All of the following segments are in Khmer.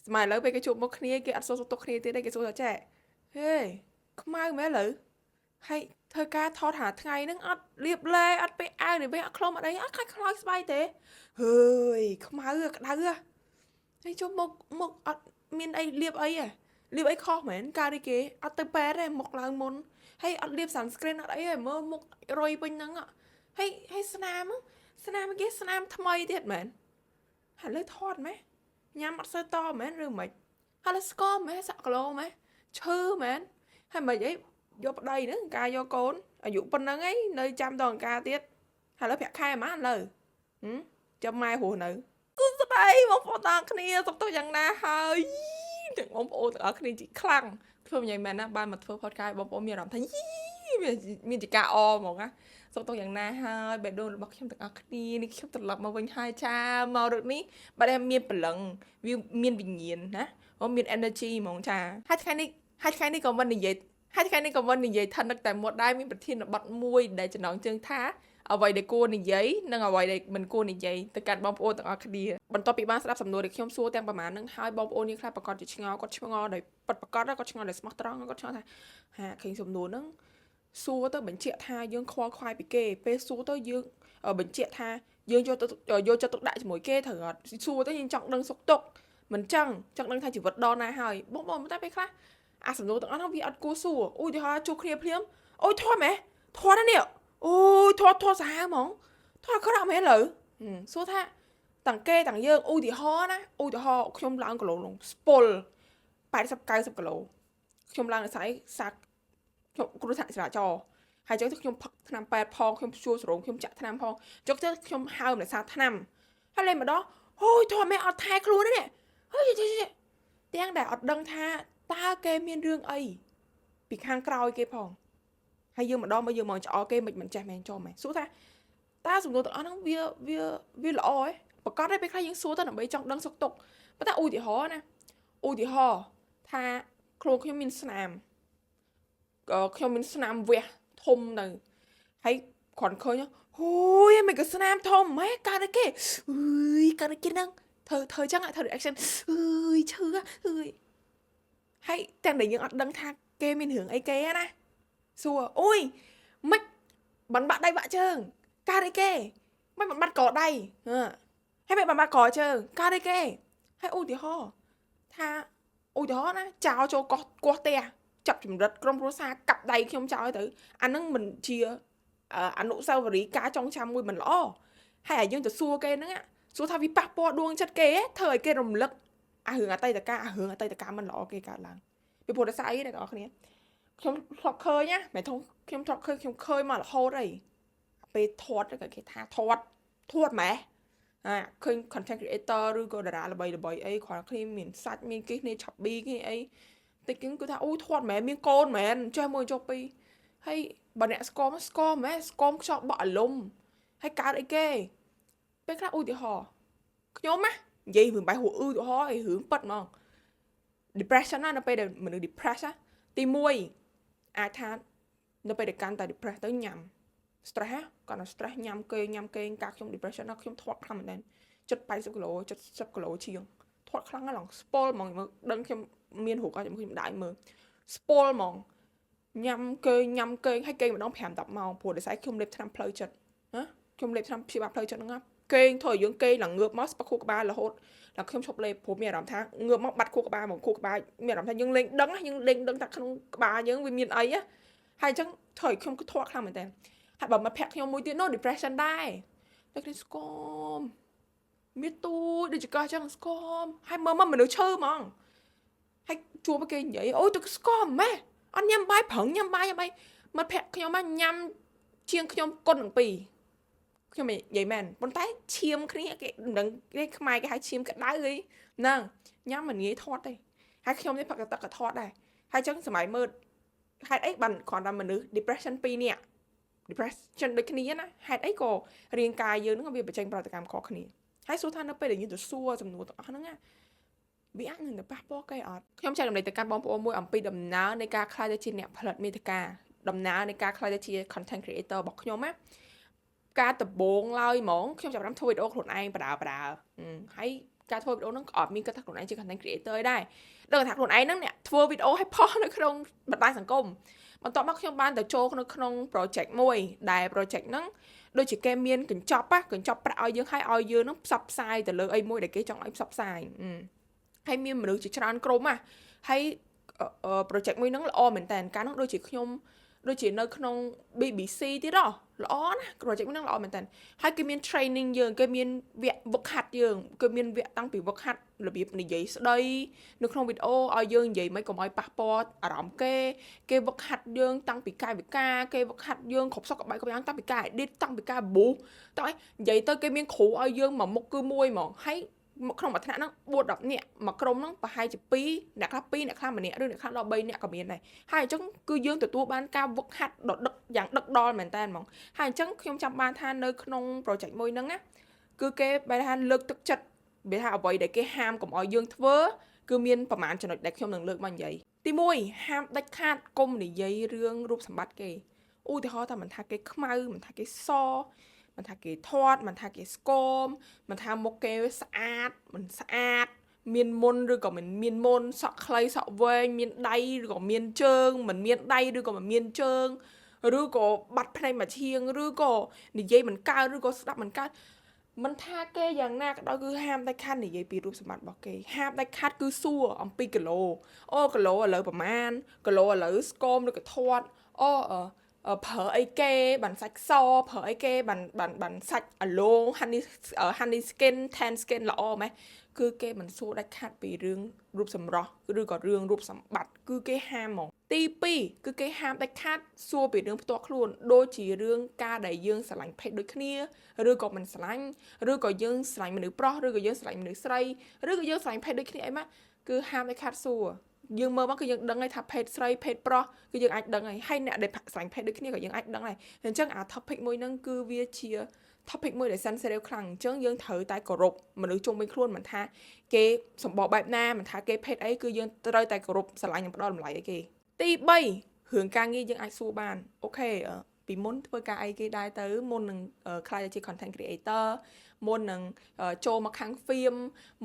ស្មើឥឡូវពេលគេជួបមុខគ្នាគេអត់សួរសុខទុក្ខគ្នាទៀតទេគេសួរថាចែហេខ្មៅមែនឥឡូវហើយធ្វើការថតថាថ្ងៃហ្នឹងអត់លៀបឡែអត់ពេលអាវនេះពេលអត់ខ្លុំអត់អីអត់ខាច់ខ្លោចស្បែកទេហើយខ្មៅក្តៅហើយជួបមុខអត់មានអីលៀបអីលៀបអីខុសមែនកាលនេះគេអត់ទៅប៉ែតទេមុខឡើងមុនហើយអត់លៀប sunscreen អត់អីទេមើលមុខរុយពេញហ្នឹងហើយស្នាមគេស្នាមថ្មីទៀតមែនហើយលើថតមែនញ៉ាំអត់សូវតមែនឬមិនហើយលើស្គមមែនសាក់គីឡូមែនឈឺមែនហើយមិនអីយកប្តីហ្នឹងការយកកូនអាយុប៉ុណ្្នឹងឯងនៅចាំតអង្ការទៀតហើយលើប្រាក់ខែប៉ុន្មានលើចាំម៉ែរស់នៅគឺស្ដីបងប្អូនទាំងគ្នាសុខទុក្ខយ៉ាងណាហើយទាំងបងប្អូនទាំងអស់គ្នាជីខ្លាំងខ្ញុំនិយាយមែនណាបានមកធ្វើ podcast បងប្អូនមានអារម្មណ៍ថាមានជាការអហ្មងណាសុខទុក្ខយ៉ាងណាហើយបេះដូងរបស់ខ្ញុំទាំងអស់គ្នានេះខ្ញុំត្រឡប់មកវិញហើយចាមករត់នេះបាត់តែមានព្រលឹងវាមានវិញ្ញាណណាមាន energy ហ្មងចាហើយថ្ងៃនេះក៏មិននិយាយថានឹកតែមាត់ដែរមានប្រធានបទមួយដែលចំណងជើងថាអ្វីដែលគួរនិយាយនិងអ្វីដែលមិនគួរនិយាយទៅកាន់បងប្អូនទាំងអស់គ្នាបន្ទាប់ពីបានស្ដាប់សំណួរដែលខ្ញុំសួរទាំងប្រមាណហ្នឹងហើយបងប្អូនយើងខ្លះប្រកាសជាឆ្ងល់គាត់ឆ្ងល់ដោយប៉ិតប្រកាសគាត់ឆ្ងល់ដោយស្មោះត្រង់គាត់ឆ្ងល់ថាហាឃើញសំណួរហ្នឹងសួរទៅបញ្ជាក់ថាយើងខ្វល់ខ្វាយពីគេពេលសួរទៅយើងបញ្ជាក់ថាយើងយកចិត្តទុកដាក់ជាមួយគេត្រូវអត់សួរទៅយើងចង់ដឹងសុខទុក្ខមិនចង់ដឹងថាជីវិតដល់ណាហើយបងប្អូនតែពេលខ្លះអាសំណួរទាំងអស់ហ្នឹងវាអត់គួរសួរឧទាហរណ៍ជួបគ្នាភ្លាមអូយធន់ម៉េះធន់ណានេះអូយធន់សាហាវហ្មងធន់អាក្រក់មែនលើសួរថាទាំងគេទាំងយើងឧទាហរណ៍ខ្ញុំឡើងគីឡូលងស្ពុល80 90គីឡូខ្ញុំឡើងស្អីសាក់ខ្ញុំគ្រូសាក់ចរាចរណ៍ហើយចឹងទៅខ្ញុំផឹកថ្នាំប៉ែតផងខ្ញុំជួសរោងខ្ញុំចាក់ថ្នាំផងចុះទៅខ្ញុំហើមដោយសារថ្នាំហើយលេងម្ដងអូយធំមែនអត់ថែខ្លួនទេនេះហើយទាំងដែលអត់ដឹងថាតើគេមានរឿងអីពីខាងក្រោយគេផងហើយយើងម្ដងមកយើងមកច្អល់គេមិនចេះមែនចូលមែនសួរថាតើសំណួរទាំងអស់ហ្នឹងវាល្អហ៎ប្រកាសទេពេលខ្លះយើងសួរទៅដើម្បីចង់ដឹងសុខទុក្ខប៉ុន្តែឧទាហរណ៍ថាខ្លួនខ្ញុំមានស្នាមខ្ញុំមានស្នាមវះធំនៅហើយគ្រាន់ឃើញអូយមិនក៏ស្នាមធំម៉ែកើតអីគេអើយកើតអីគេហ្នឹងធ្វើចឹងធ្វើ reaction អើយឈឺអើយហើយទាំងដែលយើងអត់ដឹងថាគេមានរឿងអីគេណាសួរអូយមិនបានបាក់ដៃបាក់ជើងកើតអីគេមិនបានបាត់កដៃហើយមិនបានបាត់កជើងកើតអីគេហើយឧទាហរណ៍ណាចោលចូលកោះផ្ទះចាប់ចម្រិតក្រុមគ្រួសារកាប់ដៃខ្ញុំចោលទៅអាហ្នឹងមិនជាអនុស្សាវរីយ៍ការចងចាំមួយមិនល្អហើយឲ្យយើងទៅសួរគេហ្នឹងសួរថាវាប៉ះពាល់ដួងចិត្តគេធ្វើឲ្យគេរំលឹករឿងអតីតកាលមិនល្អគេកើតឡើងពីព្រោះតែស្អីអ្នកនរគ្នាខ្ញុំធ្លាប់ឃើញណាមែនធំខ្ញុំធ្លាប់ឃើញមករហូតអីពេលធាត់គេថាធាត់ម៉េះឃើញ content creator ឬក៏តារាល្បីអីគ្រាន់គ្នាមានសាច់មានគេគ្នាឆាប់ប៊ីគេអីតិចគឺថាអូធាត់មែនមានកូនមែនចេះមួយចុះពីហើយបើអ្នកស្គមមែនស្គមខ្យល់បក់អាលុំហើយកើតអីគេពេលខ្លះឧទាហរណ៍ខ្ញុំណានិយាយរឿងបែបហួរឧទាហរណ៍ឲ្យរឿងប៉ិតហ្មង depression ណានៅពេលដែលមនុស្ស depress ណាទី1អាចថានៅពេលដែលកាន់តែ depress ទៅញ៉ាំ stress គាត់ទៅ stress ញ៉ាំគេការខ្ញុំ depression ណាខ្ញុំធាត់ខ្លាំងមែនចិត្ត80គីឡូ70គីឡូជាងធាត់ខ្លាំងឡើងស្ពុលហ្មងមើលដឹងខ្ញុំមានរូបគាត់ខ្ញុំដាច់មើលស្ពុលហ្មងញ៉ាំគេហើយគេម្ដង5 10ម៉ោងព្រោះដោយសារខ្ញុំលេបថ្នាំផ្លូវចិត្តណាខ្ញុំលេបថ្នាំព្យាបាលផ្លូវចិត្តហ្នឹងណាគេធ្វើឲ្យយើងគេឡើងងើបមកស្ពឹកខួរក្បាលរហូតដល់ខ្ញុំឈប់លេបព្រោះមានអារម្មណ៍ថាងើបមកបាត់ខួរក្បាលមកខួរក្បាលមានអារម្មណ៍ថាយើងលេងដឹងថាក្នុងក្បាលយើងវាមានអីហើយអញ្ចឹងធ្វើឲ្យខ្ញុំធាត់ខ្លាំងមែនតើហើយបើមកភ័ក្រខ្ញុំមួយទៀតនោះ depression ដែរតែគ្នាស្គមមានទូដូចចកអញ្ចឹងស្គមហើយមើលមកមនុស្សឈឺហ្មងហើយជួបគេនិយាយអូយទៅស្គមម៉ែអត់ញ៉ាំបាយប្រឹងញ៉ាំបាយមកភ័ក្រខ្ញុំមកញ៉ាំជាងខ្ញុំគុណនឹង2ខ្ញុំនិយាយមែនប៉ុន្តែឈាមគ្នាគេនឹងគេខ្មែរគេហៅឈាមក្តៅអីហ្នឹងញ៉ាំមិនងាយធាត់ទេហើយខ្ញុំនេះផឹកទឹកក៏ធាត់ដែរហើយអញ្ចឹងសម័យមើលហេតុអីបានគ្រាន់តែមនុស្ស depression 2នាក់ depression ដូចគ្នាណាហេតុអីក៏រាងកាយយើងហ្នឹងវាបញ្ចេញប្រតិកម្មខុសគ្នាហើយសួរថានៅពេលដែលយើងទៅសួរសំណួរទាំងអស់ហ្នឹងវាអាចនឹងទៅប៉ះពាល់គេអត់ខ្ញុំចង់រំលែកទៅកាន់បងប្អូនមួយអំពីដំណើរនៃការក្លាយទៅជាអ្នកផលិតមាតិកាដំណើរនៃការក្លាយទៅជា content creator របស់ខ្ញុំណាការដំបូងឡើយហ្មងខ្ញុំចាប់ផ្ដើមធ្វើវីដេអូខ្លួនឯងបដើហើយ ការធ្វើវីដេអូហ្នឹងក៏អត់មានគិតថាខ្លួនឯងជា content creator ដែរដឹងថាខ្លួនឯងហ្នឹងអ្នកធ្វើវីដេអូឲ្យផុសនៅក្នុងបណ្ដាញសង្គមបន្ទាប់មកខ្ញុំបានទៅចូលនៅក្នុង project មួយដែល project ហ្នឹងដូចជាគេមានកញ្ចប់ប្រាក់ឲ្យយើងឲ្យយើងហ្នឹងផ្សព្វផ្សាយទៅលើអីមួយដែលគេចង់ឲ្យផ្សព្វផ្សាយហើយមានមនុស្សជាច្រើនក្រុមហើយ project មួយហ្នឹងល្អមែនតើកាលហ្នឹងដូចជាខ្ញុំដូចជានៅក្នុង BBC ទៀតល្អណា project មួយហ្នឹងល្អមែនតើហើយគេមាន training យើងគេមានវគ្គវឹកហាត់យើងគេមានវគ្គតាំងពីវឹកហាត់របៀបនិយាយស្ដីនៅក្នុងវីដេអូឲ្យយើងនិយាយមិនកុំឲ្យប៉ះពាល់អារម្មណ៍គេវឹកហាត់យើងតាំងពីកាយវិការគេវឹកហាត់យើងគ្រប់សក់ក្បាច់គ្រប់យ៉ាងតាំងពីការ edit តាំងពីការ boost តាំងឲ្យនិយាយទៅគេមានគ្រូឲ្យយើងមួយមុខគឺមួយហ្មងហើយក្នុងមួយថ្នាក់ហ្នឹង4 10នាក់មួយក្រុមហ្នឹងប្រហែលជា2អ្នកខ្លះ2អ្នកខ្លះ1នាក់ឬអ្នកខ្លះដល់3នាក់ក៏មានដែរហើយអញ្ចឹងគឺយើងទទួលបានការវឹកហាត់ដ៏ដឹកយ៉ាងដឹកដល់មែនតើហ្មងហើយអញ្ចឹងខ្ញុំចាំបានថានៅក្នុង project មួយហ្នឹងណាគឺគេបែរថាលើកទឹកចិត្តវាថាអ្វីដែលគេហាមកុំឲ្យយើងធ្វើគឺមានប្រមាណចំណុចដែលខ្ញុំនឹងលើកមកនិយាយទី1ហាមដាច់ខាតកុំនិយាយរឿងរូបសម្បត្តិគេឧទាហរណ៍ថាមិនថាគេខ្មៅមិនថាគេសមិនថាគេធាត់មិនថាគេស្គមមិនថាមុខគេស្អាតមិនស្អាតមានមុនឬក៏មិនមានមុនសក់ខ្លីសក់វែងមានដៃឬក៏មានជើងមិនមានដៃឬក៏មិនមានជើងឬក៏បាត់ភ្នែកមួយឈៀងឬក៏និយាយមិនកើតឬក៏ស្ដាប់មិនកើតមិនថាគេយ៉ាងណាក៏ដោយគឺហាមដាច់ខាតនិយាយពីរូបសម្បត្តិរបស់គេហាមដាច់ខាតគឺសួរអំពីគីឡូគីឡូឥឡូវប្រហែលគីឡូឥឡូវស្គមឬក៏ធាត់ប្រើអីគេបានសាច់សប្រើអីគេបានសាច់អាឡូង honey skin tan skin ល្អម៉េះគឺគេមិនសួរដាច់ខាត់ពីរឿងរូបសម្រស់ឬក៏រឿងរូបសម្បត្តិគឺគេហាមហ្មងទី2គឺគេហាមដាច់ខាត់សួរពីរឿងផ្ទាល់ខ្លួនដូចជារឿងការដែលយើងស្រឡាញ់ភេទដូចគ្នាឬក៏មិនស្រឡាញ់ឬក៏យើងស្រឡាញ់មនុស្សប្រុសឬក៏យើងស្រឡាញ់មនុស្សស្រីឬក៏យើងស្រឡាញ់ភេទដូចគ្នាអីម៉េះគឺហាមដាច់ខាត់សួរយើងមើលមកគឺយើងដឹងហើយថាភេទស្រីភេទប្រុសគឺយើងអាចដឹងហើយអ្នកដែលស្រឡាញ់ភេទដូចគ្នាក៏យើងអាចដឹងដែរអញ្ចឹងអា topic មួយហ្នឹងគឺវាជា topic មួយដែល sensitive ខ្លាំងអញ្ចឹងយើងត្រូវតែគោរពមនុស្សជុំវិញខ្លួនមិនថាគេសម្បកបែបណាមិនថាគេភេទអីគឺយើងត្រូវតែគោរពស្រឡាញ់និងផ្ដល់តម្លៃឲ្យគេទី3រឿងការងារយើងអាចសួរបានអូខេពីមុនធ្វើការអីគេដែរទៅមុននឹងខ្លាចជា content creator មុននឹងចូលមកខាង film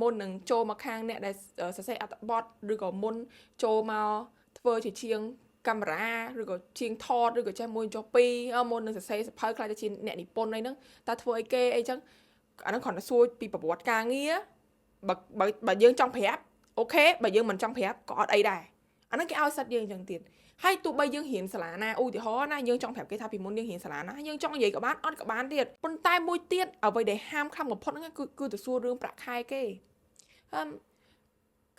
មុននឹងចូលមកខាងអ្នកដែលសរសេរអត្ថបទឬក៏មុនចូលមកធ្វើជាជាងកាមេរ៉ាឬក៏ជាងថតឬក៏ចេះមួយចុះពីរមុននឹងសរសេរសភៅខ្លាចជាអ្នកនិពន្ធអីហ្នឹងតើធ្វើអីគេអីចឹងអាហ្នឹងគ្រាន់តែសួរពីប្រវត្តិការងារបើយើងចង់ប្រាប់អូខេបើយើងមិនចង់ប្រាប់ក៏អត់អីដែរអាហ្នឹងគេឲ្យសិតយើងចឹងទៀតហើយទោះបីយើងរៀនសាលាណាឧទាហរណ៍ណាយើងចង់ប្រាប់គេថាពីមុនយើងរៀនសាលាណាយើងចង់និយាយក៏បានអត់ក៏បានទៀតប៉ុន្តែមួយទៀតអ្វីដែលហាមខ្លាំងបំផុតហ្នឹងគឺទៅសួររឿងប្រាក់ខែគេ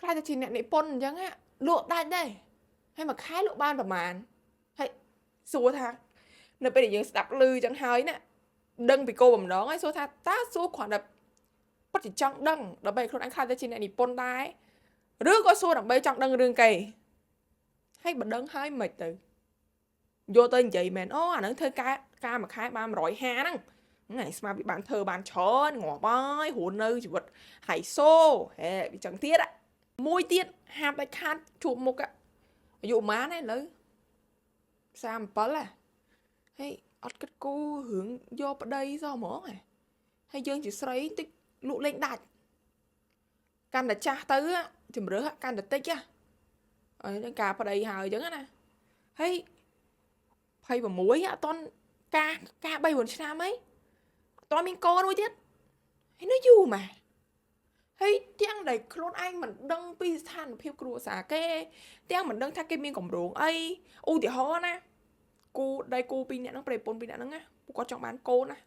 ខ្លាចតែជាអ្នកនិពន្ធអញ្ចឹងលក់ដាច់ដែរហើយមួយខែលក់បានប្រហែលហើយសួរថានៅពេលដែលយើងស្ដាប់ឮអញ្ចឹងហើយណាដឹងពីគោលបំណងហើយសួរថាតើសួរគ្រាន់តែពិតជាចង់ដឹងដើម្បីខ្លួនឯងខ្លាចតែជាអ្នកនិពន្ធដែរឬក៏សួរដើម្បីចង់ដឹងរឿងគេហើយបើដឹងហើយមិនទៅយកទៅនិយាយមែនអាហ្នឹងធ្វើការមួយខែបាន150ហ្នឹងថ្ងៃស្មាពីបានធ្វើបានច្រើនងាប់ហើយរស់នៅជីវិតហៃសូហេវាចឹងទៀតមួយទៀតហាមដាច់ខាតជួបមុខអាយុប៉ុន្មានឥឡូវ37ហើយអត់គិតគូររឿងយកប្តីសោះហ្មងហើយយើងជាស្រីតិចលក់លេងដាច់កាន់តែចាស់ទៅជំរឿកាន់តែតិចហើយការប្តីហើយអញ្ចឹងណាហើយ26អត់តន់ការ3 4ឆ្នាំអីអត់តន់មានកូនមួយទៀតហើយនៅយូរម៉េះហើយទាំងដែលខ្លួនឯងមិនដឹងពីស្ថានភាពគ្រួសារគេទាំងមិនដឹងថាគេមានកម្រងអីឧទាហរណ៍ណាគូ2នាក់ហ្នឹងប្រេពន្ធ2នាក់ហ្នឹងណាពួកគាត់ចង់បានកូនណា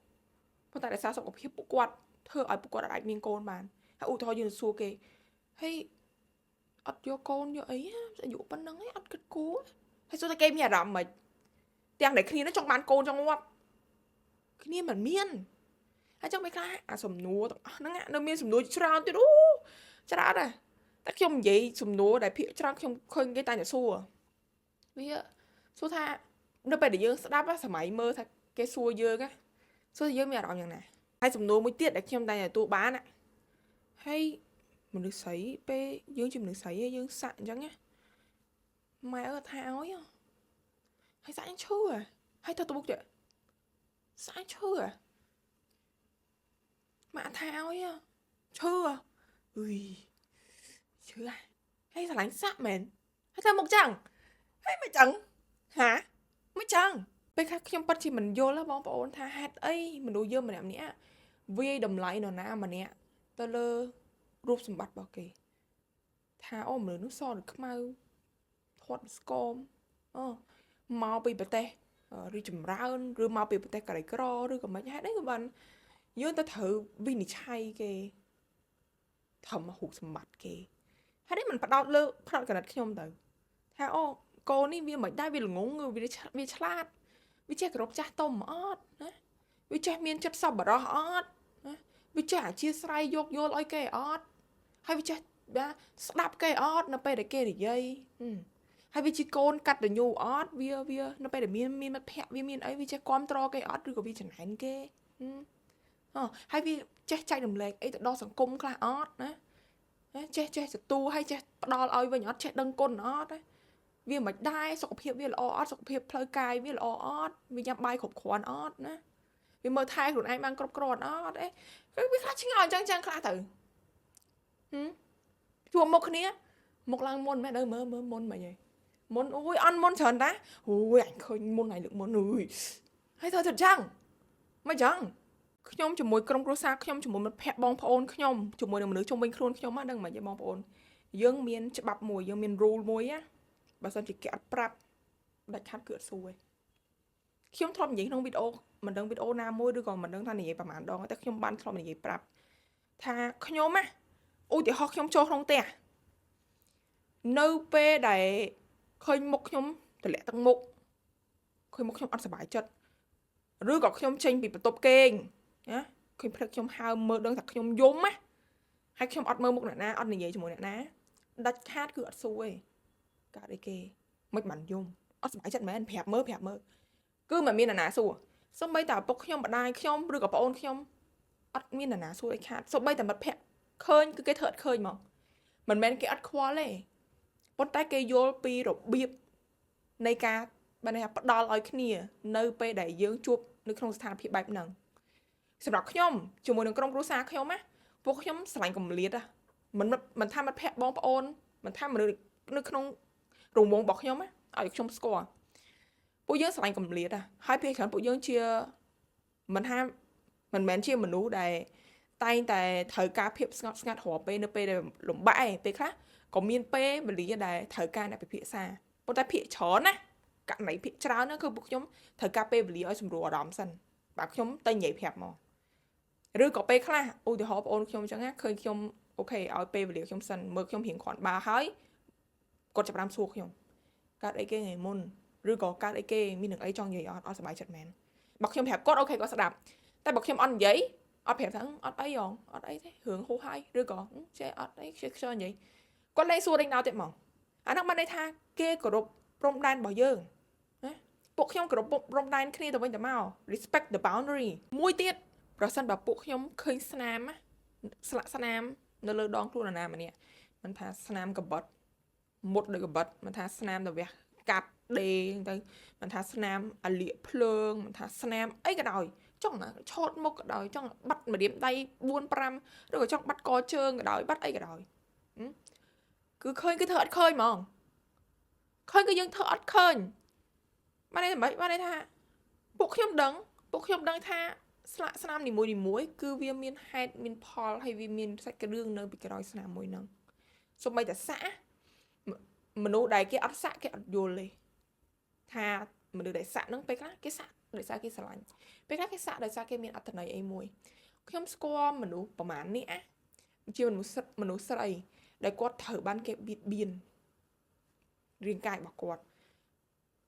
ប៉ុន្តែដោយសារសុខភាពពួកគាត់ធ្វើឲ្យពួកគាត់អាចមានកូនបានហើយឧទាហរណ៍យើងសួរគេហើយអត់យកកូនយកអីអាយុប៉ុណ្្នឹងឯងអត់គិតគូរហើយសួរថាគេមានអារម្មណ៍មិនទាំងដែលគ្នាចង់បានកូនចង់ងាប់គ្នាមិនមានហើយចង់មិនខ្លះអាសំណួរទាំងអស់ហ្នឹងនៅមានសំណួរច្រើនទៀតច្រើនណាស់តែខ្ញុំនិយាយសំណួរដែលភាគច្រើនខ្ញុំឃើញគេតែសួរវាសួរថានៅពេលដែលយើងស្ដាប់សម័យមើលថាគេសួរយើងសួរយើងមានអារម្មណ៍យ៉ាងណាហើយសំណួរមួយទៀតដែលខ្ញុំតែទទួលបានហើយមនុស្សស្រីពេលយើងជាមនុស្សស្រីយើងសាក់អញ្ចឹងម៉ែអើថាឲ្យហើយសាក់ឈឺហើយទៅទៅបុកទៀតសាក់ឈឺម៉ាក់ថាឲ្យឈឺ ui chứ à hay là lánh sạ mền hay là một chẳng hay mà chẳng hả mới chẳng bây khácខ្ញុំប៉ាត់ជាមិនយល់បងប្អូនថាហេតុអីមនុស្សយើងម្នាក់ៗវាយតម្លៃនរណាម្នាក់ទៅលើរូបសម្បត្តិរបស់គេថាអូមនុស្សនោះសឬខ្មៅធាត់ស្គមអូមកពីប្រទេសរីចម្រើនឬមកពីប្រទេសក្រីក្រឬក៏មិនហេតុអីក៏បានយើងទៅត្រូវវិនិច្ឆ័យគេធម្មរូបសម្បត្តិគេហើយនេះมันផ្ដោតលើផ្នត់កណិតខ្ញុំទៅថាអូកូននេះវាមិនដែរវាល្ងងវាឆ្លាតវាចេះគោរពចាស់ទុំអត់ណាវាចេះមានចិត្តសប្បុរសអត់ណាវាចេះអធិស្ឋានយកយល់ឲ្យគេអត់ហើយវាចេះស្ដាប់គេអត់នៅពេលដែលគេនិយាយហើយវាជាកូនកាត់តញូអត់វានៅពេលដែលមានមិត្តភក្តិវាមានអីវាចេះគ្រប់គ្រងគេអត់ឬក៏វាចំណែនគេហើយវាចេះចែករំលែកអីទៅដល់សង្គមខ្លះអត់ណាចេះទទួលហើយចេះផ្ដល់ឲ្យវិញអត់ចេះដឹងគុណអត់ណាវាមិនដែរសុខភាពវាល្អអត់សុខភាពផ្លូវកាយវាល្អអត់វាញ៉ាំបាយគ្រប់គ្រាន់អត់ណាវាមើលថែខ្លួនឯងបានគ្រប់គ្រាន់អត់វាខ្លះឆ្ងល់អញ្ចឹងខ្លះទៅជួបមុខគ្នាមុខឡើងមុនមែនមើលមុនមិនហីមុនអូយអន់មុនច្រើនតាអូយអញឃើញមុនហើយលើកមុនអូយហើយធ្វើទៅចឹងមិនចឹងខ្ញុំជាមួយក្រុមគ្រួសារខ្ញុំជាមួយមិត្តភ័ក្តិបងប្អូនខ្ញុំជាមួយនឹងមនុស្សជុំវិញខ្លួនខ្ញុំហ្នឹងមិនហីបងប្អូនយើងមានច្បាប់មួយយើងមាន rule មួយណាបើសិនជាគេអត់ប្រាប់ដាច់ខាត់គឺអត់សួរទេខ្ញុំធ្លាប់និយាយក្នុងវីដេអូមិនដឹងវីដេអូណាមួយឬក៏មិនដឹងថានិយាយប្រហែលដងតែខ្ញុំបានធ្លាប់និយាយប្រាប់ថាខ្ញុំណាឧទាហរណ៍ខ្ញុំចូលក្នុងផ្ទះនៅពេលដែលឃើញមុខខ្ញុំទម្លាក់ទឹកមុខឃើញមុខខ្ញុំអត់សុបាយចិត្តឬក៏ខ្ញុំចេញពីបន្ទប់គេងណាឃើញភ្លេចខ្ញុំហើមមើលដឹងថាខ្ញុំយំណាហើយខ្ញុំអត់មើលមុខអ្នកណាអត់និយាយជាមួយអ្នកណាដាច់ខាតគឺអត់សួរទេកើតអីគេមិនបានយំអត់សុបាយចិត្តមែនប្រាប់មើលគឺមិនមានអ្នកណាសួរសូម្បីតែឪពុកខ្ញុំម្ដាយខ្ញុំឬក៏ប្អូនខ្ញុំអត់មានអ្នកណាសួរឲ្យខាតសូម្បីតែមិត្តភក្តិឃើញគឺគេធ្វើអត់ឃើញហ្មងមិនមែនគេអត់ខ្វល់ទេប៉ុន្តែគេយល់ពីរបៀបនៃការបានថាផ្ដល់ឲ្យគ្នានៅពេលដែលយើងជួបនៅក្នុងស្ថានភាពបែបហ្នឹងសម្រាប់ខ្ញុំជាមួយនឹងក្រុមគ្រួសារខ្ញុំណាពួកខ្ញុំស្រឡាញ់កម្លៀតមិនថាមិត្តភក្តិបងប្អូនមិនថាមនុស្សនៅក្នុងរង្វង់របស់ខ្ញុំណាឲ្យខ្ញុំស្គាល់ពួកយើងស្រឡាញ់កម្លៀតហើយពេលច្រើនពួកយើងជាមិនមែនជាមនុស្សដែលតែងតែត្រូវការភាពស្ងប់ស្ងាត់រាល់ពេលនៅពេលដែលលំបាកពេលខ្លះក៏មានពេលវេលាដែលត្រូវការអ្នកពិភាក្សាប៉ុន្តែភាគច្រើនណាករណីភាគច្រើនគឺពួកខ្ញុំត្រូវការពេលវេលាឲ្យសម្រួលអារម្មណ៍សិនបាទខ្ញុំតែនិយាយប្រាប់មកឬក៏ពេលខ្លះឧទាហរណ៍បងប្អូនខ្ញុំអញ្ចឹងណាឃើញខ្ញុំអូខេឲ្យពេលវេលាខ្ញុំសិនមើលខ្ញុំរៀងគ្រាន់បើហើយគាត់ចាប់ផ្ដើមសួរខ្ញុំកើតអីគេថ្ងៃមុនឬក៏កើតអីគេមាននឹងអីចង់និយាយអត់សុបាយចិត្តមែនបើខ្ញុំប្រាប់គាត់អូខេគាត់ស្ដាប់តែបើខ្ញុំអត់និយាយអត់ប្រាប់ថាអត់អីហងអត់អីទេរឿងហូរហើយឬក៏ចេះអត់អីខ្ជិលខ្ជិលនិយាយគាត់លេងសួរដេញដោលទៀតហ្មងអាហ្នឹងបានន័យថាគេគោរពព្រំដែនរបស់យើងណាពួកខ្ញុំគោរពព្រំដែនគ្នាទៅវិញទៅមក respect the boundary មួយទៀតប្រសិនបើពួកខ្ញុំឃើញស្នាមស្លាកស្នាមនៅលើដងខ្លួនអាណាម្នាក់មិនថាស្នាមកបិតមុតដូចកបិតមិនថាស្នាមទៅវះកាត់ដេងទៅមិនថាស្នាមអាលៀកភ្លើងមិនថាស្នាមអីក៏ដោយចង់ឆោតមុខក៏ដោយចង់បាត់ម្រាមដៃ4 5ឬក៏ចង់បាត់កជើងក៏ដោយបាត់អីក៏ដោយគឺឃើញគឺធ្វើអត់ឃើញហ្មងឃើញគឺយើងធ្វើអត់ឃើញបានន័យថាពួកខ្ញុំដឹងថាស្លាកស្នាមនីមួយគឺវាមានហេតុមានផលហើយវាមានសាច់រឿងនៅពីក្រោយស្នាមមួយហ្នឹងសូម្បីតែសាក់មនុស្សដែលគេអត់សាក់គេអត់យល់ទេថាមនុស្សដែលសាក់ហ្នឹងពេលខ្លះគេសាក់ដោយសារគេស្រឡាញ់ពេលខ្លះគេសាក់ដោយសារគេមានអត្ថន័យអីមួយខ្ញុំស្គាល់មនុស្សប្រហែលនេះជាមនុស្សស្រីដែលគាត់ត្រូវបានគេបៀតបៀនរាងកាយរបស់គាត់